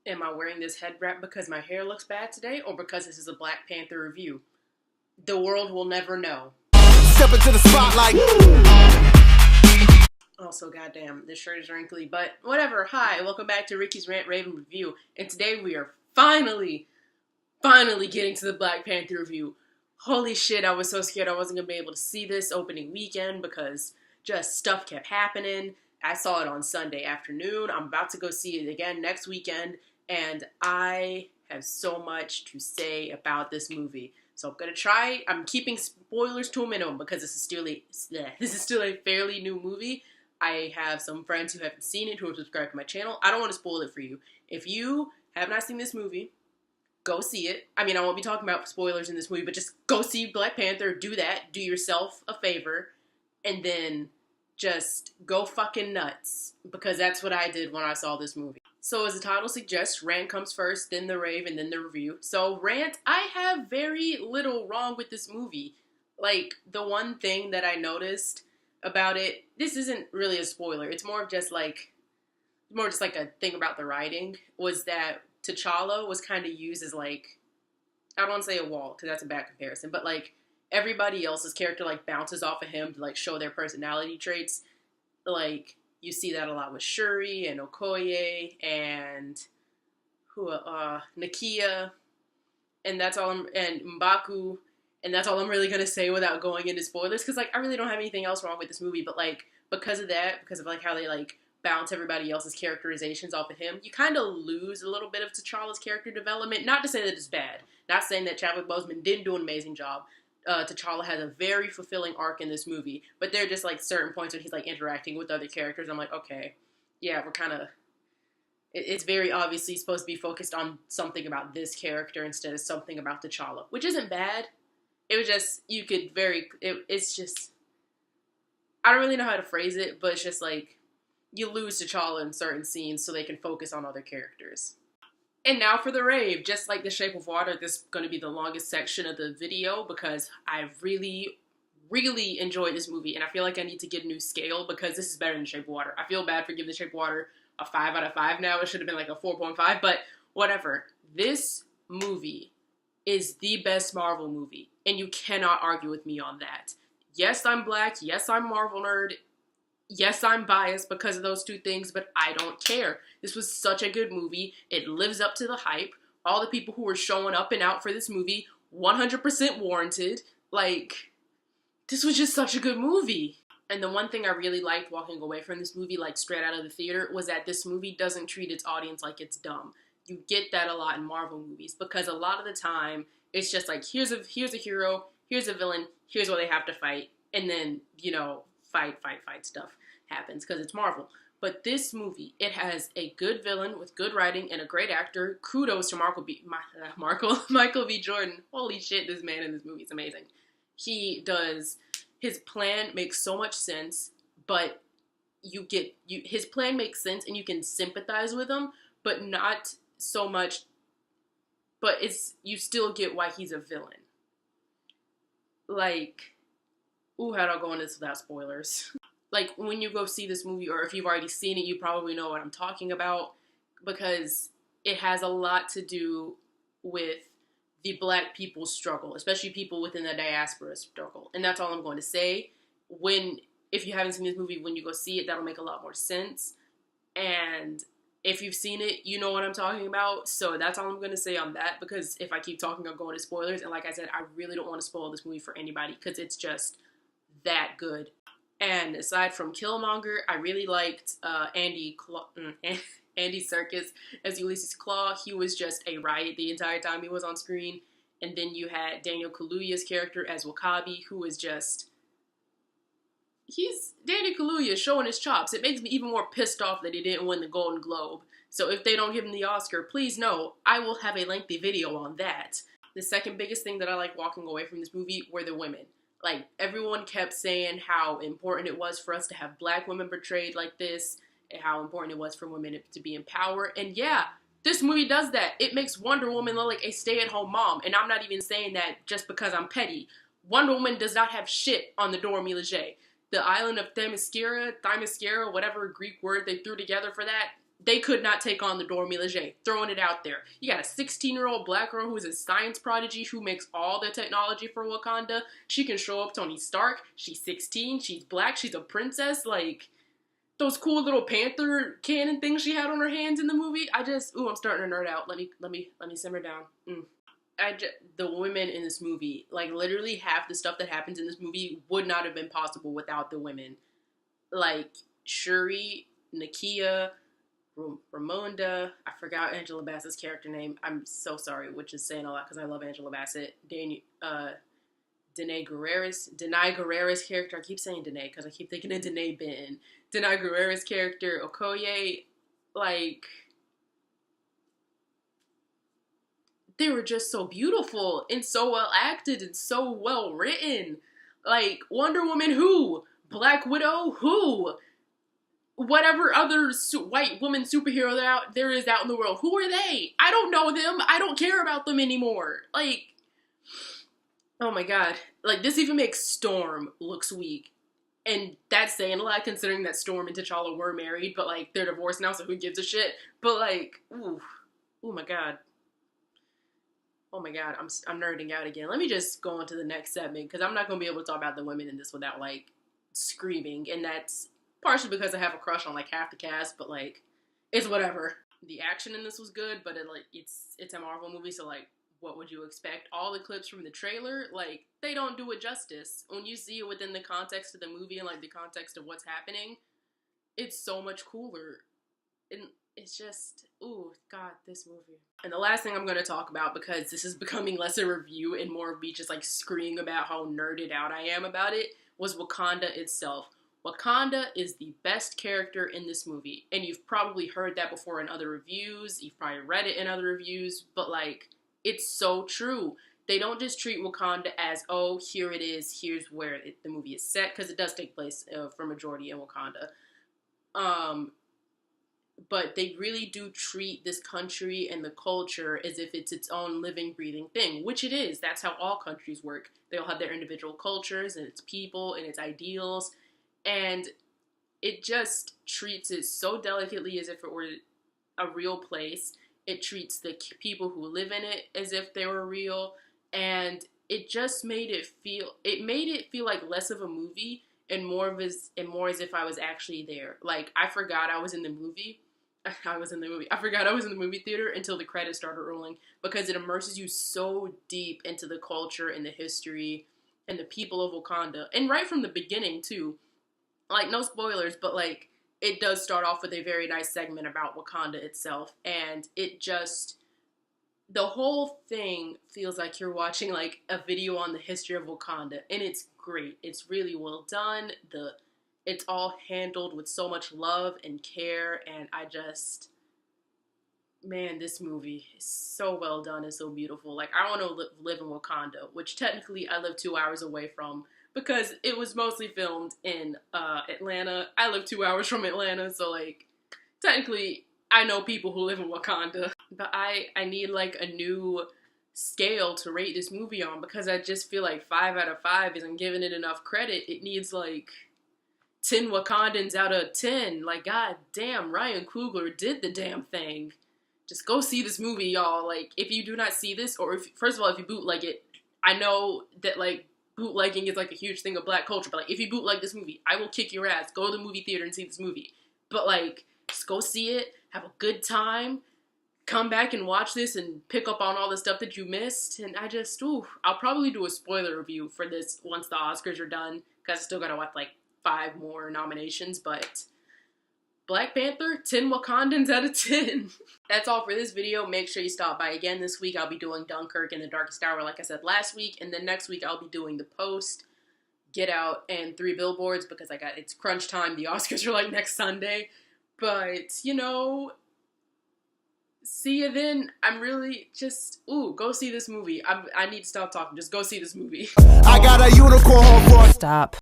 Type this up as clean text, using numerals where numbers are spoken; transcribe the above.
Am I wearing this head wrap because my hair looks bad today or because this is a Black Panther review? The world will never know. Step into the spotlight. Also, goddamn, this shirt is wrinkly, but whatever. Hi, welcome back to Ricky's Rant Rave review, and today we are finally getting to the Black Panther review. Holy shit, I was so scared I wasn't gonna be able to see this opening weekend because just stuff kept happening. I saw it on Sunday afternoon. I'm about to go see it again next weekend, and I have so much to say about this movie. So I'm gonna try. I'm keeping spoilers to a minimum because this is still a fairly new movie. I have some friends who haven't seen it who are subscribed to my channel. I don't want to spoil it for you. If you have not seen this movie, go see it. I mean, I won't be talking about spoilers in this movie, but just go see Black Panther. Do that. Do yourself a favor. And then just go fucking nuts. Because that's what I did when I saw this movie. So as the title suggests, Rant comes first, then the rave, and then the review. So Rant, I have very little wrong with this movie. Like, the one thing that I noticed about it, this isn't really a spoiler. It's more just like a thing about the writing, was that T'Challa was kind of used as like, I don't want to say a wall because that's a bad comparison, but like everybody else's character like bounces off of him to like show their personality traits. Like you see that a lot with Shuri and Okoye and Nakia, and M'Baku. And that's all I'm really going to say without going into spoilers, because, like, I really don't have anything else wrong with this movie, but, like, because of that, because of, like, how they, like, bounce everybody else's characterizations off of him, you kind of lose a little bit of T'Challa's character development. Not to say that it's bad. Not saying that Chadwick Boseman didn't do an amazing job. T'Challa has a very fulfilling arc in this movie, but there are just, like, certain points when he's, like, interacting with other characters. I'm like, okay, yeah, we're kind of... It's very obviously supposed to be focused on something about this character instead of something about T'Challa, which isn't bad. It was just, it's just, I don't really know how to phrase it, but it's just like, you lose T'Challa in certain scenes so they can focus on other characters. And now for the rave. Just like The Shape of Water, this is going to be the longest section of the video because I really enjoyed this movie, and I feel like I need to get a new scale because this is better than The Shape of Water. I feel bad for giving The Shape of Water a 5 out of 5 now. It should have been like a 4.5, but whatever. This movie is the best Marvel movie, and you cannot argue with me on that. Yes, I'm black. Yes, I'm Marvel nerd. Yes, I'm biased because of those two things, but I don't care. This was such a good movie. It lives up to the hype. All the people who were showing up and out for this movie, 100% warranted. Like, this was just such a good movie. And the one thing I really liked walking away from this movie, like straight out of the theater, was that this movie doesn't treat its audience like it's dumb. You get that a lot in Marvel movies because a lot of the time it's just like, here's a hero, here's a villain, here's what they have to fight, and then, you know, fight stuff happens because it's Marvel. But this movie, it has a good villain with good writing and a great actor. Kudos to Michael B. Jordan. Holy shit, this man in this movie is amazing. His plan makes so much sense, but his plan makes sense and you can sympathize with him, but not so much, but you still get why he's a villain. Like, how do I go into this without spoilers? Like, when you go see this movie, or if you've already seen it, you probably know what I'm talking about, because it has a lot to do with the black people's struggle, especially people within the diaspora struggle. And that's all I'm going to say. If you haven't seen this movie, when you go see it, that'll make a lot more sense. And if you've seen it, you know what I'm talking about. So that's all I'm going to say on that, because if I keep talking, I'll go into spoilers. And like I said, I really don't want to spoil this movie for anybody because it's just that good. And aside from Killmonger, I really liked Andy Serkis as Ulysses Claw. He was just a riot the entire time he was on screen. And then you had Daniel Kaluuya's character as Wakabi, who was just... Daniel Kaluuya showing his chops. It makes me even more pissed off that he didn't win the Golden Globe. So if they don't give him the Oscar, please know, I will have a lengthy video on that. The second biggest thing that I like walking away from this movie were the women. Like, everyone kept saying how important it was for us to have black women portrayed like this, and how important it was for women to be in power. And yeah, this movie does that. It makes Wonder Woman look like a stay-at-home mom. And I'm not even saying that just because I'm petty. Wonder Woman does not have shit on the Dora Milaje. The island of Themyscira, whatever Greek word they threw together for that, They could not take on the Dora Milaje. Throwing it out there. You got a 16-year-old black girl who is a science prodigy who makes all the technology for Wakanda. She can show up Tony Stark. She's 16. She's black. She's a princess. Like, those cool little panther cannon things she had on her hands in the movie. I'm starting to nerd out. Let me simmer down. The women in this movie, like, literally half the stuff that happens in this movie would not have been possible without the women. Like, Shuri, Nakia, Ramonda, I forgot Angela Bassett's character name. I'm so sorry, which is saying a lot because I love Angela Bassett. Denai Guerrera's character. I keep saying Denai because I keep thinking of Denai Benton. Denai Guerrera's character, Okoye, like, they were just so beautiful and so well acted and so well written. Like, Wonder Woman who? Black Widow who? Whatever other white woman superhero there is out in the world. Who are they? I don't know them. I don't care about them anymore. Like, oh my god. Like, this even makes Storm looks weak. And that's saying a lot considering that Storm and T'Challa were married, but, like, they're divorced now, so who gives a shit? But, like, ooh. Oh my god. Oh my god, I'm nerding out again. Let me just go on to the next segment, because I'm not going to be able to talk about the women in this without, like, screaming. And that's partially because I have a crush on, like, half the cast, but, like, it's whatever. The action in this was good, but it's a Marvel movie, so, like, what would you expect? All the clips from the trailer, like, they don't do it justice. When you see it within the context of the movie and, like, the context of what's happening, it's so much cooler. And it's just, ooh, God, this movie. And the last thing I'm going to talk about, because this is becoming less a review and more of me just, like, screaming about how nerded out I am about it, was Wakanda itself. Wakanda is the best character in this movie. And you've probably heard that before in other reviews. You've probably read it in other reviews. But, like, it's so true. They don't just treat Wakanda as, oh, here it is, here's where the movie is set, because it does take place for majority in Wakanda. But they really do treat this country and the culture as if it's its own living, breathing thing, which it is. That's how all countries work. They all have their individual cultures and its people and its ideals, and it just treats it so delicately as if it were a real place. It treats the people who live in it as if they were real, and it just made it feel like less of a movie and more as if I was actually there. Like, I forgot I was in the movie. I forgot I was in the movie theater until the credits started rolling, because it immerses you so deep into the culture and the history and the people of Wakanda. And right from the beginning, too. Like, no spoilers, but, like, it does start off with a very nice segment about Wakanda itself. And it just, the whole thing feels like you're watching, like, a video on the history of Wakanda. And it's great. It's really well done. It's all handled with so much love and care, and man, this movie is so well done and so beautiful. Like, I want to live in Wakanda, which technically I live 2 hours away from, because it was mostly filmed in Atlanta. I live 2 hours from Atlanta, so, like, technically I know people who live in Wakanda. But I need, like, a new scale to rate this movie on, because I just feel like 5 out of 5 isn't giving it enough credit. It needs, like, 10 Wakandans out of 10. Like, god damn, Ryan Coogler did the damn thing. Just go see this movie, y'all. Like, if you do not see this, or first of all, if you bootleg it, I know that, like, bootlegging is, like, a huge thing of black culture, but, like, if you bootleg this movie, I will kick your ass. Go to the movie theater and see this movie. But, like, just go see it, have a good time, come back and watch this and pick up on all the stuff that you missed. And I'll probably do a spoiler review for this once the Oscars are done, because I still gotta watch, like, 5 more nominations. But Black Panther, 10 Wakandans out of 10. That's all for this video. Make sure you stop by again this week. I'll be doing Dunkirk and The Darkest Hour, like I said last week. And then next week, I'll be doing The Post, Get Out, and 3 Billboards, because it's crunch time. The Oscars are, like, next Sunday. But, you know, see you then. I'm really just, go see this movie. I need to stop talking. Just go see this movie. I got a unicorn for. Stop.